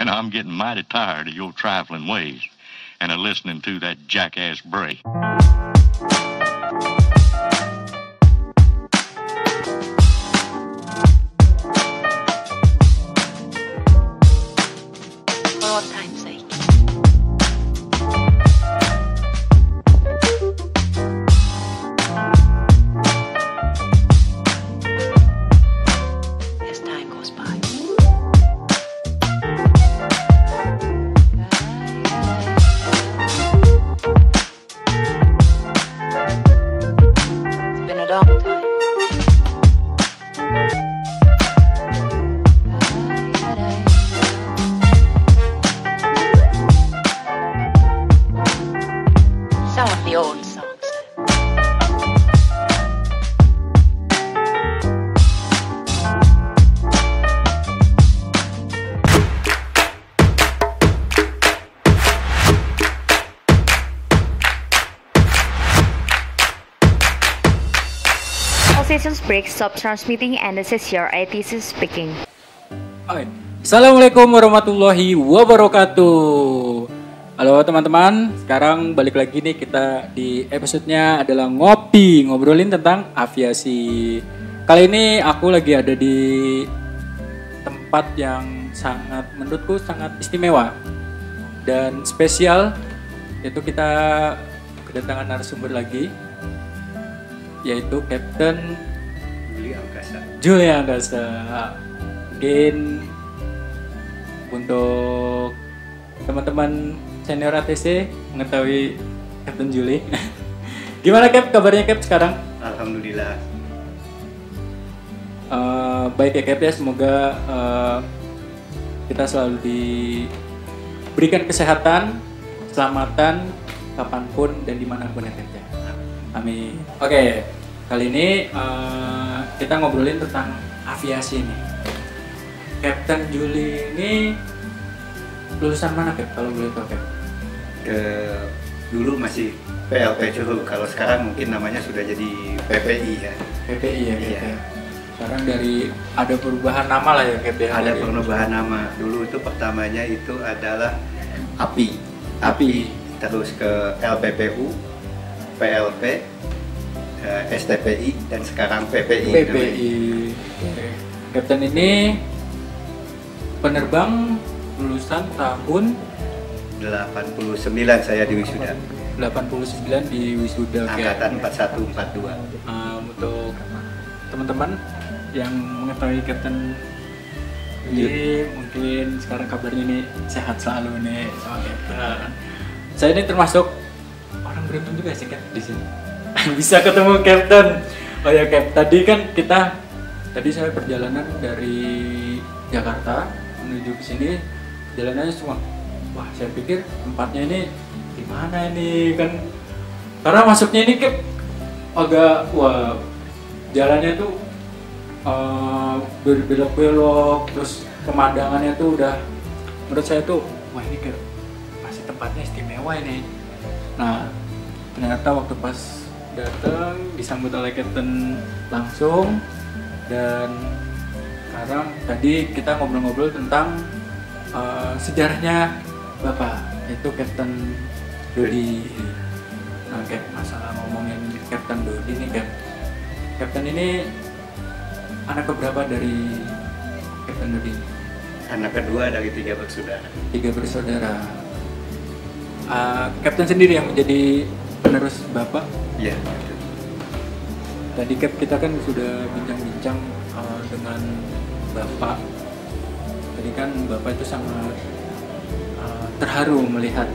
And I'm getting mighty tired of your trifling ways and of listening to that jackass Bray. For all time's sake. As time goes by. It's been a long time. Some of the old songs. All systems break, stop transmitting, and this is your ITC speaking. Oke. Assalamualaikum warahmatullahi wabarakatuh. Halo teman-teman, sekarang balik lagi nih kita di episodenya adalah ngobrolin tentang aviasi. Kali ini aku lagi ada di tempat yang menurutku sangat istimewa dan spesial, yaitu kita kedatangan narasumber lagi, yaitu Kapten Julia Angkasa. Mungkin untuk teman-teman senior ATC mengetahui Kapten Juli. Gimana Cap, kabarnya Cap sekarang? Alhamdulillah. Baik ya Cap ya, semoga kita selalu diberikan kesehatan, keselamatan kapanpun dan dimanapun ya Cap ya. Amin. Oke, kali ini kita ngobrolin tentang aviasi nih. Kapten Juli ini lulusan mana Cap, kalau boleh tahu Cap? Dulu masih PLP dulu, kalau sekarang mungkin namanya sudah jadi PPI ya. PPI ya Cap Iya. ya. Sekarang ada perubahan nama lah ya Cap ya. Ada perubahan nama. Dulu itu pertamanya itu adalah API. Terus ke LPPU, PLP, STPI, dan sekarang PPI. PPI. Oke. Kapten ini penerbang lulusan tahun 89 saya di wisuda. 89 di wisuda. Oke. Angkatan 4142. Untuk teman-teman yang mengetahui Kapten ini mungkin sekarang kabarnya nih sehat selalu nih sama Kapten. Saya ini termasuk orang beruntung juga sih Cap di sini. Bisa ketemu Kapten. Oh ya Cap, tadi saya perjalanan dari Jakarta menuju ke sini, jalanannya semua, wah saya pikir tempatnya ini di mana ini kan, karena masuknya ini Cap agak, wah jalannya tuh berbelok-belok, terus pemandangannya tuh udah, menurut saya tuh, wah ini Cap masih tempatnya istimewa ini. Nah ternyata waktu pas datang disambut oleh Kapten langsung, dan sekarang tadi kita ngobrol-ngobrol tentang sejarahnya Bapak, yaitu Kapten Dodi. Nah Cap, masalah ngomongin Kapten Dodi nih Cap, Kapten ini anak keberapa dari Kapten Dodi? Anak kedua dari 3 bersaudara. 3 bersaudara. Kapten sendiri yang menjadi penerus Bapak? Iya. Tadi Cap, kita kan sudah bincang-bincang dengan Bapak. Tadi kan Bapak itu sangat terharu melihat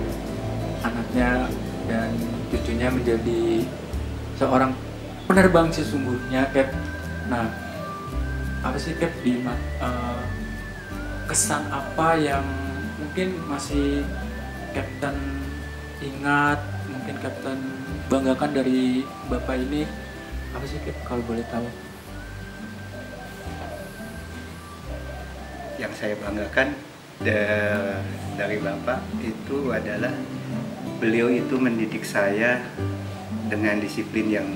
anaknya dan cucunya menjadi seorang penerbang sesungguhnya Cap. Nah, apa sih Cap, kesan apa yang mungkin masih Kapten ingat, mungkin Kapten banggakan dari Bapak ini, apa sih Cap, kalau boleh tahu? Yang saya banggakan dari Bapak itu adalah beliau itu mendidik saya dengan disiplin yang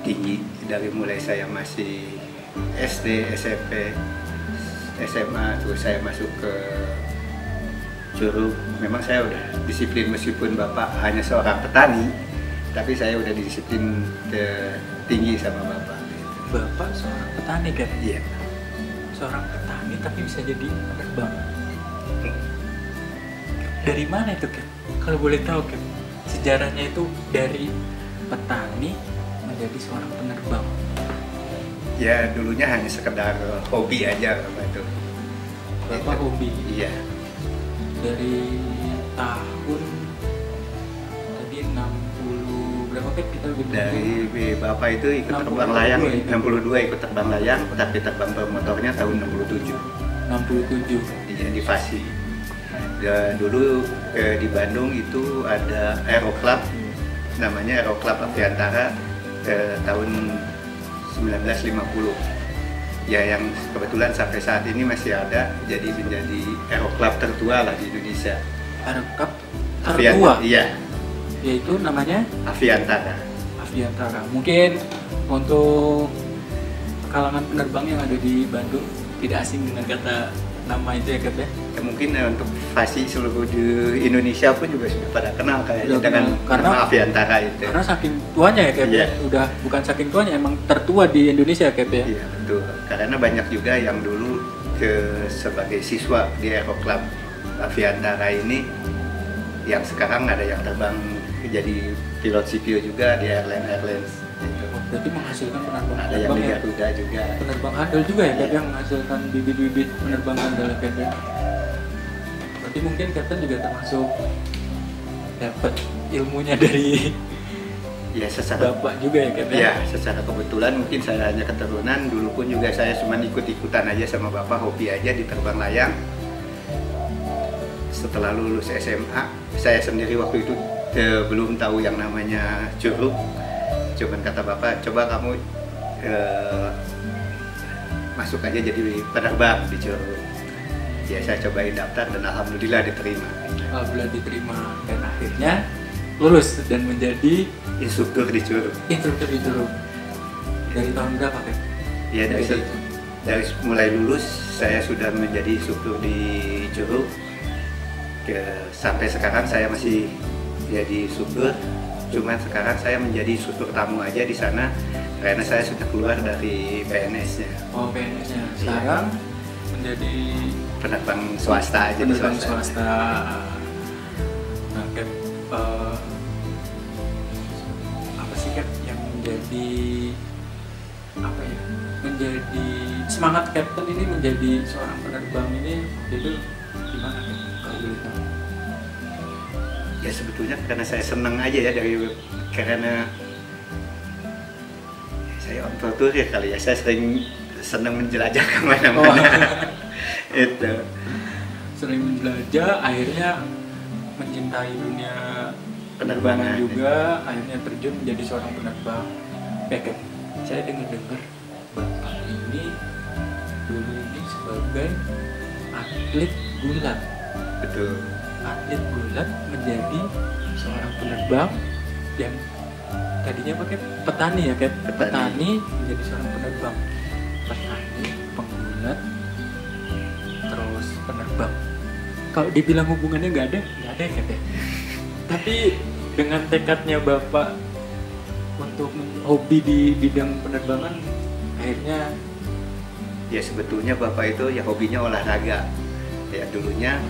tinggi dari mulai saya masih SD, SMP SMA terus saya masuk ke Curug. Memang saya udah disiplin meskipun bapak hanya seorang petani, tapi saya udah disiplin tinggi sama bapak. Bapak seorang petani kan? Iya. Seorang petani tapi bisa jadi penerbang. Dari mana itu Cap? Kalau boleh tahu Cap, sejarahnya itu dari petani menjadi seorang penerbang. Ya dulunya hanya sekedar hobi aja bapak itu. Bapak hobi. Iya. Dari tahun tadi 60 berapa Cap kita bilang? Dari bapak itu ikut terbang layang 62 ikut terbang layang, tapi terbang bermotornya tahun 67. 67. Iya di Fasi. Dan dulu di Bandung itu ada Aero Club, namanya Aero Club Aviantara tahun 1950. Ya yang kebetulan sampai saat ini masih ada, jadi menjadi Aero Club tertua lah di Indonesia. Aero Club tertua? Iya. Yaitu namanya? Aviantara. Aviantara. Mungkin untuk kalangan penerbang yang ada di Bandung tidak asing dengan kata nama itu ya Cap ya? Ya, mungkin untuk Fasi seluruh di Indonesia pun juga sudah pada kenal kayaknya dengan karena, nama Aviantara itu. Karena saking tuanya ya Cap ya? Udah bukan saking tuanya, emang tertua di Indonesia Cap ya? Iya betul, karena banyak juga yang dulu sebagai siswa di Aero Club Aviantara ini yang sekarang ada yang terbang jadi pilot sipil juga di Airlines gitu. Berarti menghasilkan penerbang Ada yang di Garuda juga. Penerbang handal juga ya Cap yang menghasilkan bibit-bibit penerbang handal ya Cap ya? Berarti mungkin Captain juga termasuk dapat ilmunya dari ya secara bapak juga ya Cap ya? Ya secara kebetulan mungkin saya hanya keturunan, dulu pun juga saya cuma ikut-ikutan aja sama bapak, hobi aja di terbang layang. Setelah lulus SMA, saya sendiri waktu itu belum tahu yang namanya Curug. Cuman kata bapak, coba kamu masuk aja jadi penerbang di Curug. Ya saya cobain daftar dan alhamdulillah diterima. Alhamdulillah diterima dan akhirnya lulus dan menjadi instruktur di Curug. Instruktur di Curug. Dari tahun berapa Cap? Ya dari mulai lulus saya sudah menjadi instruktur di Curug. Sampai sekarang saya masih jadi instruktur. Cuman sekarang saya menjadi instruktur tamu aja di sana karena saya sudah keluar dari PNS-nya. Oh PNS-nya. Sekarang menjadi penerbang swasta aja. Penerbang swasta. Nah Cap, apa sih Cap yang menjadi apa ya? Menjadi semangat Captain ini menjadi seorang penerbang ini itu gimana Cap? Kalau boleh tahu. Ya sebetulnya karena saya senang aja ya karena saya on tour ya kali ya, saya sering senang menjelajah kemana-mana. Itu sering menjelajah, akhirnya mencintai dunia penerbangan juga, akhirnya terjun menjadi seorang penerbang. Cap, saya dengar bapak ini dulu ini sebagai atlet gulat. betul. Atlet gulat menjadi seorang penerbang yang tadinya pakai petani ya Cap? Petani menjadi seorang penerbang. Petani, penggulat, terus penerbang. Kalau dibilang hubungannya nggak ada ya Cap ya. Tapi dengan tekadnya bapak untuk hobi di bidang penerbangan, akhirnya Ya sebetulnya bapak itu ya hobinya olahraga. Ya dulunya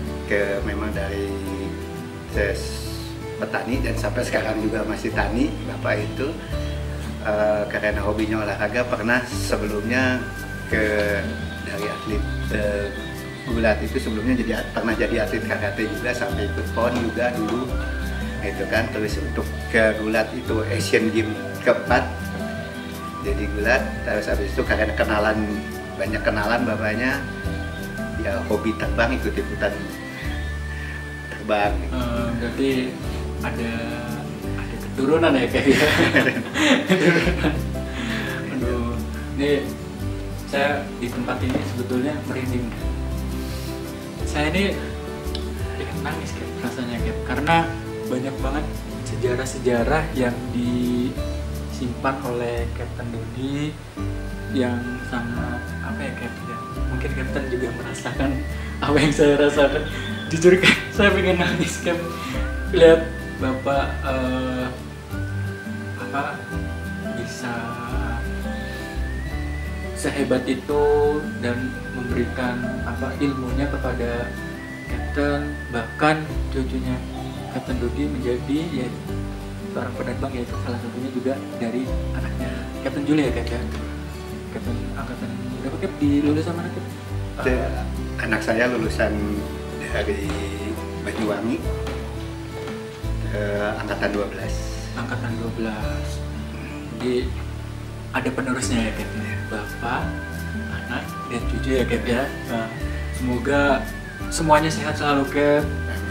memang dari petani dan sampai sekarang juga masih tani. Bapak itu karena hobinya olahraga pernah sebelumnya dari atlet gulat itu sebelumnya pernah jadi atlet karate juga sampai ikut PON juga dulu itu kan. Terus untuk ke gulat itu Asian Games keempat jadi gulat. Terus habis itu karena banyak kenalan bapaknya ya hobi terbang, ikut-ikutan terbang. Berarti ada keturunan ya kayak keturunan. Aduh, ini saya di tempat ini sebetulnya merinding. Saya ini pengen nangis Cap, rasanya Cap, karena banyak banget sejarah-sejarah yang disimpan oleh Captain Dodi yang sangat apa ya Captain ya? Mungkin Captain juga merasakan apa yang saya rasakan. Jujur kan, saya pengen nangis Cap. Lihat Bapak apa bisa sehebat itu dan memberikan apa ilmunya kepada Captain, bahkan cucunya Captain Dodi menjadi ya seorang penerbang, yaitu salah satunya juga dari anaknya Captain Julie ya Cap ya. Captain angkatan berapa Cap di lulusan mana Cap? Anak saya lulusan dari Banyuwangi, angkatan 12. Angkatan 12. Jadi ada penerusnya ya Cap ya. Bapak, anak, dan cucu ya Cap ya. Nah, semoga semuanya sehat selalu Cap.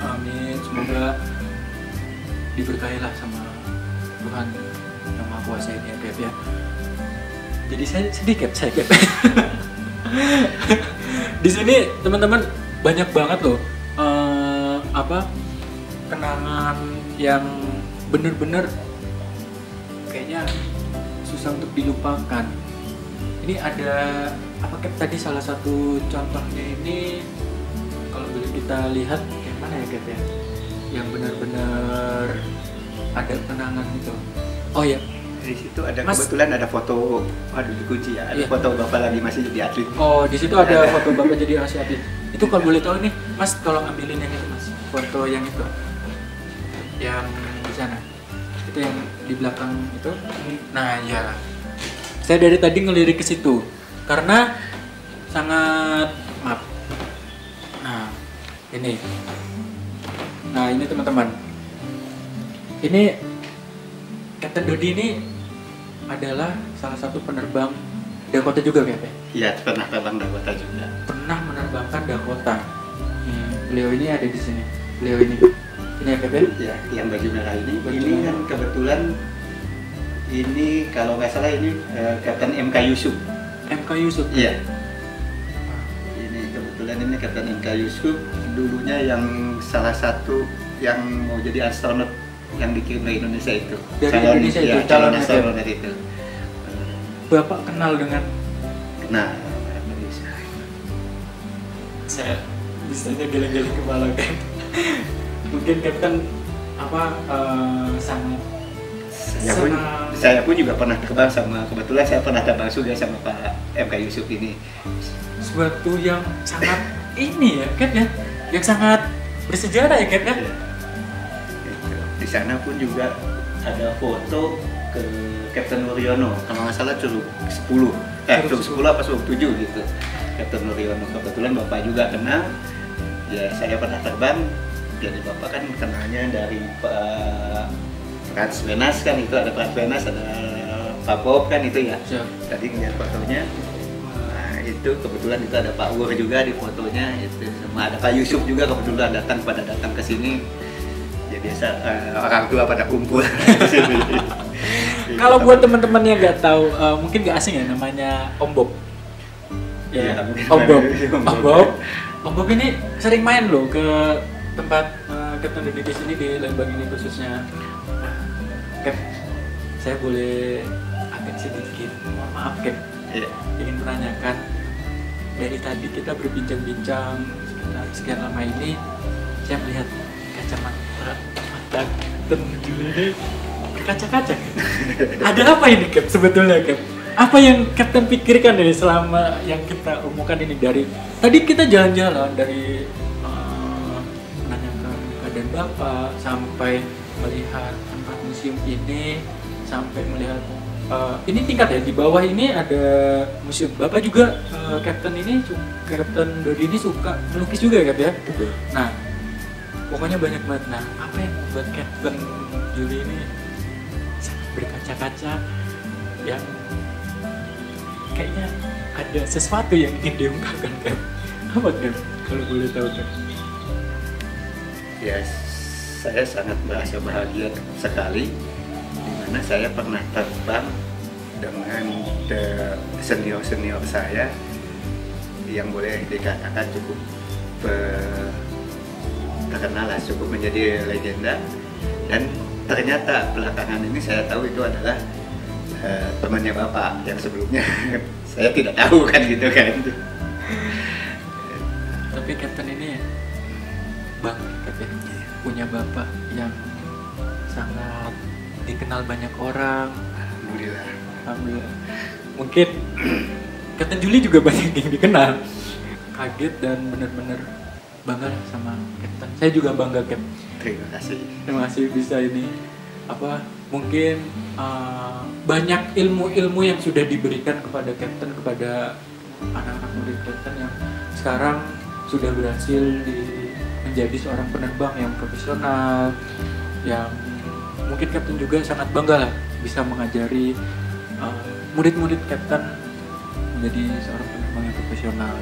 Amin. Semoga diberkahilah sama Tuhan yang Maha Kuasa ini ya Cap ya. Jadi saya sedih Cap, saya Cap. Di sini teman-teman banyak banget loh apa kenangan yang bener-bener kayaknya susah untuk dilupakan. Ini ada apa Cap tadi salah satu contohnya ini kalau boleh kita lihat kayak mana ya Cap ya, yang benar-benar ada kenangan gitu. Oh ya, Di situ ada Mas, kebetulan ada foto, waduh dikunci ya, ada iya. foto bapak lagi masih jadi atlet. Oh di situ ada foto Bapak jadi Asia atlet. Itu kalau boleh tahu nih Mas, tolong ambilin yang itu Mas, foto yang itu, yang di sana, itu yang di belakang itu. Nah ya, saya dari tadi ngelirik ke situ karena sangat maaf. Nah ini, nah ini teman-teman, ini Captain Dodi ini adalah salah satu penerbang Dakota juga Cap ya? Iya, pernah terbang Dakota juga. Pernah menerbangkan Dakota. Beliau ini ada di sini. Beliau ini ya Cap ya? Ya, yang baju merah ini. Baju Ini merah. kan kebetulan ini kalau nggak salah ini Kapten MK Yusuf. MK Yusuf. Iya. Ini kebetulan ini Kapten MK Yusuf, dulunya yang salah satu yang mau jadi astronot yang dikirim dari Indonesia itu. Dari Indonesia itu, ya, calon astronot itu. Bapak kenal dengan Nah, saya, bisanya geleng-geleng kepala kan. Mungkin Captain apa sangat saya pun juga pernah terbang sama, kebetulan saya pernah terbang juga sama Pak MK Yusuf ini. suatu yang sangat ini ya Cap ya, yang sangat bersejarah ya Cap ya. Ya. Gitu. Di sana pun juga ada foto ke Kapten Nuryono, kalau nggak salah Curug 10, Curug 10 apa Curug 7 gitu. Kapten Nuryono, kebetulan Bapak juga kenal. Ya saya pernah terbang, jadi Bapak kan kenalnya dari Pak Prats Wenas kan, itu ada Prats Wenas, ada Pak Bob kan itu ya. Siap. Tadi ngeliat fotonya, nah itu kebetulan itu ada Pak Ur juga di fotonya, itu sama ada Pak Yusuf juga kebetulan datang ke sini. Ya biasa orang tua pada kumpul di sini. Kalau buat teman-teman yang nggak tahu, mungkin nggak asing ya namanya Om Bob. Iya, mungkin Om Bob. Om Om Bob. Om Bob ini sering main loh ke tempat Captain Dodi di sini, di Lembang ini khususnya. Nah, Cap, saya boleh agak sedikit, mohon maaf Cap, Iya. ingin menanyakan, dari tadi kita berbincang-bincang sekian lama ini, saya melihat kacamata Captain Julie ini berkaca-kaca. Ada apa ini Cap sebetulnya Cap? Apa yang Captain pikirkan dari selama yang kita omongkan ini, dari tadi kita jalan-jalan dari menanyakan keadaan Bapak sampai melihat tempat museum ini, sampai melihat ini tingkat ya, di bawah ini ada museum. Bapak juga Captain Dodi ini suka melukis juga ya Cap ya? Nah, pokoknya banyak banget. Nah, apa yang membuat Captain Julie ini sangat berkaca-kaca, yang kayaknya ada sesuatu yang ingin diungkapkan Cap? Apa Cap? Kalau boleh tahu Cap? Ya, saya sangat merasa bahagia sekali dimana saya pernah terbang dengan senior-senior saya yang boleh dikatakan cukup terkenal lah, cukup menjadi legenda. Dan ternyata belakangan ini saya tahu itu adalah temannya Bapak yang sebelumnya saya tidak tahu kan gitu kan. Tapi Kapten ini bangga Kapten punya bapak yang sangat dikenal banyak orang. Alhamdulillah. Alhamdulillah. Mungkin Kapten Juli juga banyak yang dikenal. Kaget dan benar-benar bangga sama Kapten. Saya juga bangga Kapten. Terima kasih. Terima kasih bisa ini mungkin banyak ilmu-ilmu yang sudah diberikan kepada Kapten, kepada anak-anak murid Kapten yang sekarang sudah berhasil menjadi seorang penerbang yang profesional, yang mungkin Kapten juga sangat bangga lah bisa mengajari murid-murid Kapten menjadi seorang penerbang yang profesional.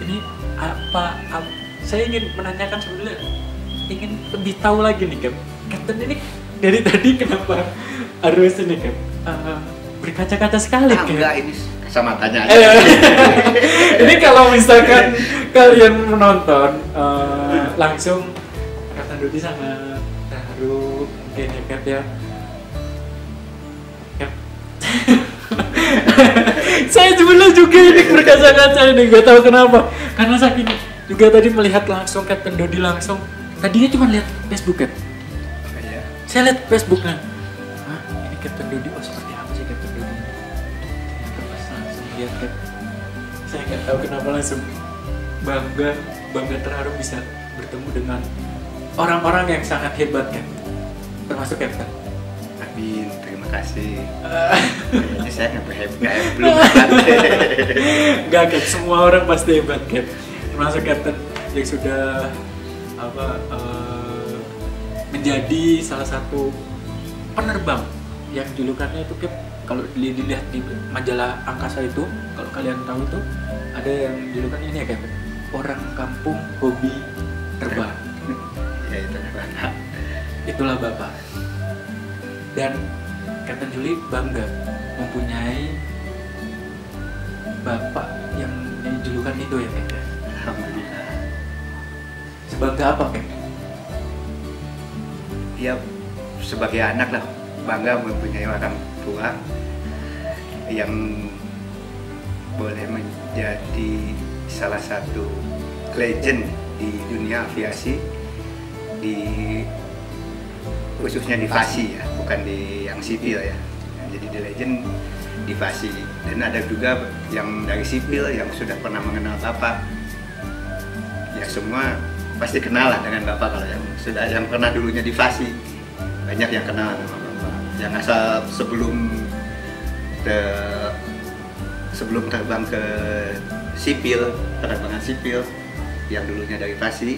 Ini saya ingin menanyakan sebenarnya, ingin lebih tahu lagi nih Kapten ini dari tadi kenapa harus ini berkaca-kaca sekali Enggak, ini kacamatanya aja. Ini kalau misalkan kalian menonton langsung Kapten Dodi sangat terharu mungkin ya Kap ya. Kap. Saya sebenarnya juga ini berkaca-kaca ini, gak tahu kenapa. Karena saking juga tadi melihat langsung Kapten Dodi langsung. Tadinya cuma lihat Facebook Kap. Iya. Saya lihat Facebooknya. Hah, ini Kapten Dodi, oh seperti apa sih Kapten Dodi? Terus langsung lihat Kap. Saya nggak tahu kenapa langsung bangga terharu bisa bertemu dengan orang-orang yang sangat hebat Kap. Termasuk Kapten. Amin, terima kasih. Kayaknya saya belum hebat. Nggak Kap, semua orang pasti hebat Kap. Termasuk Kapten yang sudah menjadi salah satu penerbang yang julukannya itu Kap, kalau dilihat di majalah angkasa itu, kalau kalian tahu tuh ada yang julukannya ini ya Kap, orang kampung hobi terbang. Ya itu Bapak. Itulah Bapak. Dan Kapten Juli bangga mempunyai Bapak yang mempunyai julukan itu ya Kap. Alhamdulillah. Sebangga apa Kap? Ya sebagai anak lah, bangga mempunyai orang tua yang boleh menjadi salah satu legend di dunia aviasi, khususnya di Fasi ya, bukan di yang sipil ya. Jadi di legend di Fasi, dan ada juga yang dari sipil yang sudah pernah mengenal Bapak. Ya semua pasti kenal lah dengan Bapak, kalau yang pernah dulunya di Fasi banyak yang kenal sama Bapak. Yang asal sebelum terbang ke sipil, penerbangan sipil yang dulunya dari Fasi,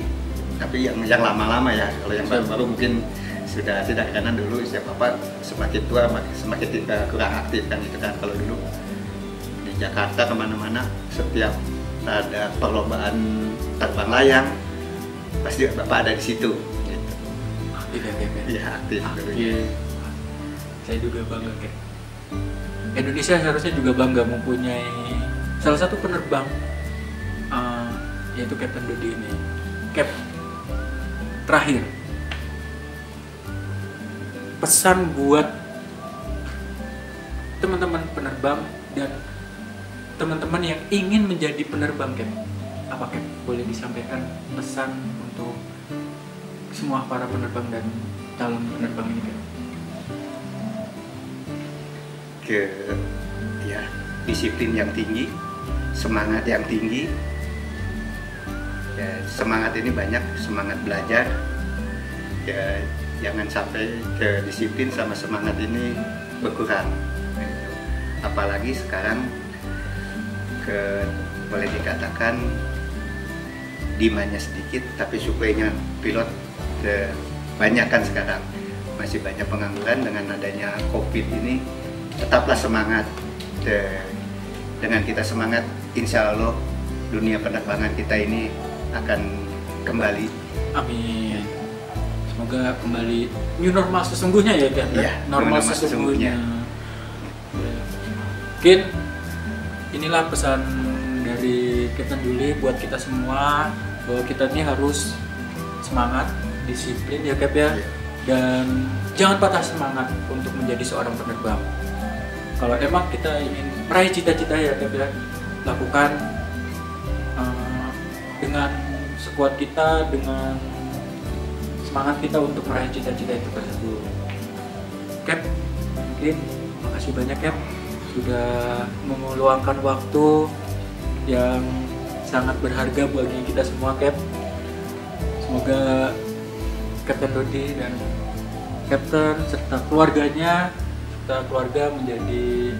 tapi yang lama-lama ya. Kalau yang baru-baru mungkin sudah tidak, karena dulu usia Bapak semakin tua semakin kurang aktif kan itu kan. Kalau dulu di Jakarta kemana-mana setiap ada perlombaan terbang layang pasti Bapak ada di situ gitu. Aktif ya Kap? Iya aktif. Saya juga bangga Kap. Indonesia seharusnya juga bangga mempunyai salah satu penerbang yaitu Kapten Dodi ini. Kap, terakhir pesan buat teman-teman penerbang dan teman-teman yang ingin menjadi penerbang Kap, apa Kap? Boleh disampaikan pesan untuk semua para penerbang dan calon penerbang ini Kap? Disiplin yang tinggi, semangat yang tinggi. Ya, semangat ini banyak, semangat belajar. Ya, jangan sampai ke disiplin sama semangat ini berkurang. Gitu. Apalagi sekarang boleh dikatakan demandnya sedikit, tapi suplainya pilot banyak kan sekarang. Masih banyak pengangguran. Dengan adanya COVID ini, tetaplah semangat. Dengan kita semangat, insya Allah dunia penerbangan kita ini akan kembali. Amin. Semoga kembali new normal sesungguhnya ya kan? Ya, normal sesungguhnya. Mungkin inilah pesan dari Kapten Juli buat kita semua, bahwa kita ini harus semangat, disiplin ya Kap ya, dan jangan patah semangat untuk menjadi seorang penerbang. kalau emang kita ingin meraih cita-cita ya Cap ya, lakukan dengan sekuat kita, dengan semangat kita untuk meraih cita-cita itu tersebut. Cap, mungkin makasih banyak Cap sudah meluangkan waktu yang sangat berharga bagi kita semua Cap. Semoga Kapten Dodi dan Kapten serta keluarganya, serta keluarga menjadi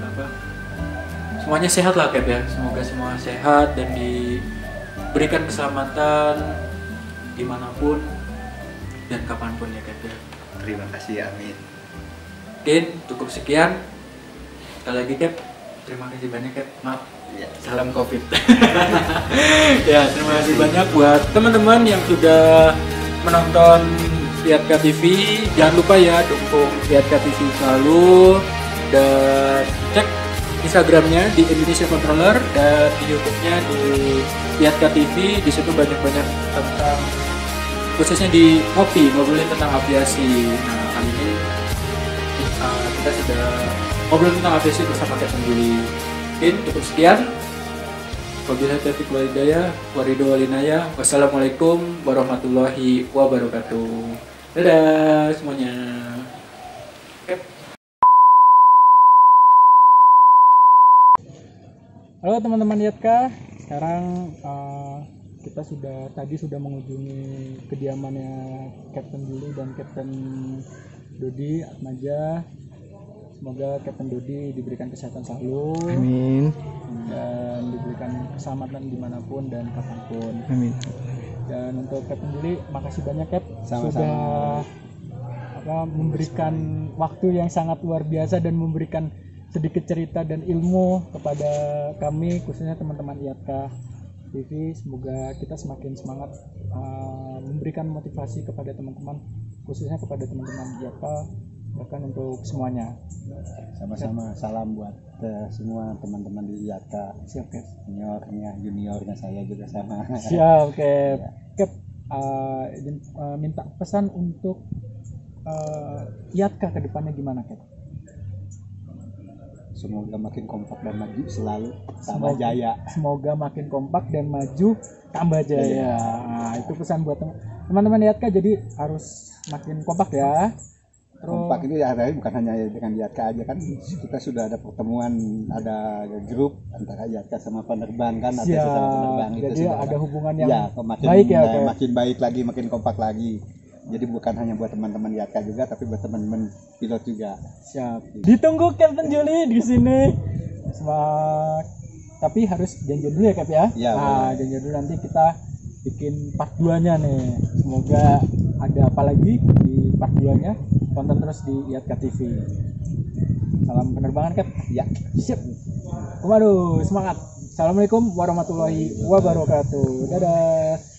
semuanya sehat lah Cap ya. Semoga semua sehat dan diberikan keselamatan dimanapun dan kapanpun ya Cap ya. Terima kasih, amin. Mungkin cukup sekian. Sekali lagi Cap, terima kasih banyak Cap. Maaf, Ya. salam COVID. Ya, terima kasih banyak buat teman-teman yang sudah menonton Piatka TV. Jangan lupa ya dukung Piatka TV selalu, dan cek Instagramnya di Indonesia Controller dan di YouTube-nya di Piatka TV. Di situ banyak-banyak tentang, khususnya di ngobrolin tentang aviasi. Nah, kali ini kita sudah ngobrol tentang aviasi bersama Kapten Juli. Mungkin cukup sekian. Wabillahi taufiq wal hidayah, waridho walinaya. Wassalamualaikum warahmatullahi wabarakatuh. Dadah semuanya. Halo teman-teman Yatka. Sekarang kita tadi sudah mengunjungi kediamannya Kapten Juli dan Kapten Dodi Atmaja. Semoga Kapten Dodi diberikan kesehatan selalu, Amin. dan diberikan keselamatan dimanapun dan kapanpun. Amin. Dan untuk Kapten Juli, makasih banyak Cap, Sama-sama. sudah memberikan waktu yang sangat luar biasa dan memberikan sedikit cerita dan ilmu kepada kami, khususnya teman-teman IATKA TV. Semoga kita semakin semangat memberikan motivasi kepada teman-teman, khususnya kepada teman-teman IATKA, bahkan untuk semuanya. Sama-sama, salam buat semua teman-teman di IATKA. Siap Cap. Seniornya, juniornya saya juga sama. Siap Cap. Cap, minta pesan untuk IATKA ke depannya gimana Cap? Semoga makin kompak dan maju selalu, tambah jaya. Semoga makin kompak dan maju, tambah jaya. Nah, itu pesan buat teman-teman IATKA, jadi harus makin kompak ya. Kompak itu ya bukan hanya dengan IATKA aja kan, kita sudah ada pertemuan, ada grup antara IATKA sama penerbang kan, atau sama penerbang itu jadi sudah ada hubungan yang makin baik ya, Cap. makin baik lagi, makin kompak lagi. Jadi bukan hanya buat teman-teman IATKA juga, tapi buat teman-teman pilot juga. Siap. Ditunggu Kapten Juli di sini. Tapi harus janjian dulu ya Cap ya. Iya, Nah, janjian dulu, nanti kita bikin part 2-nya nih. Semoga ada apa lagi di part 2-nya. Tonton terus di IATKA TV. Salam penerbangan Cap. Ya. Siap. Waduh, semangat. Assalamualaikum warahmatullahi wabarakatuh. Dadah.